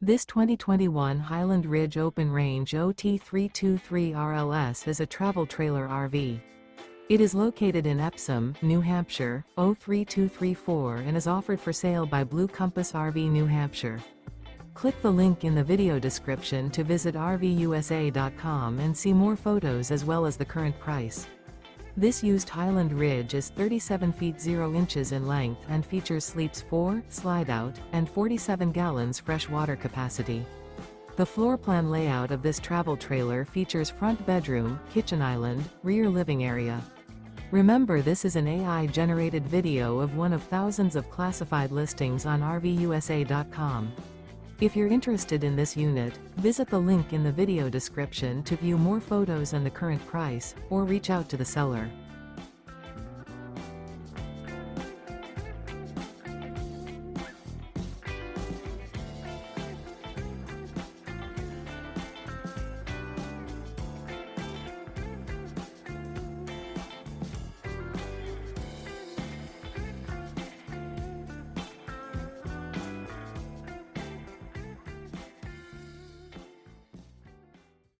This 2021 Highland Ridge Open Range OT323 RLS is a travel trailer RV. It is located in Epsom, New Hampshire, 03234 and is offered for sale by Blue Compass RV New Hampshire. Click the link in the video description to visit RVUSA.com and see more photos as well as the current price. This used Highland Ridge is 37 feet 0 inches in length and features sleeps 4, Slideout, and 47 gallons fresh water capacity. The floor plan layout of this travel trailer features front bedroom, kitchen island, rear living area. Remember, this is an AI-generated video of one of thousands of classified listings on RVUSA.com. If you're interested in this unit, visit the link in the video description to view more photos and the current price, or reach out to the seller.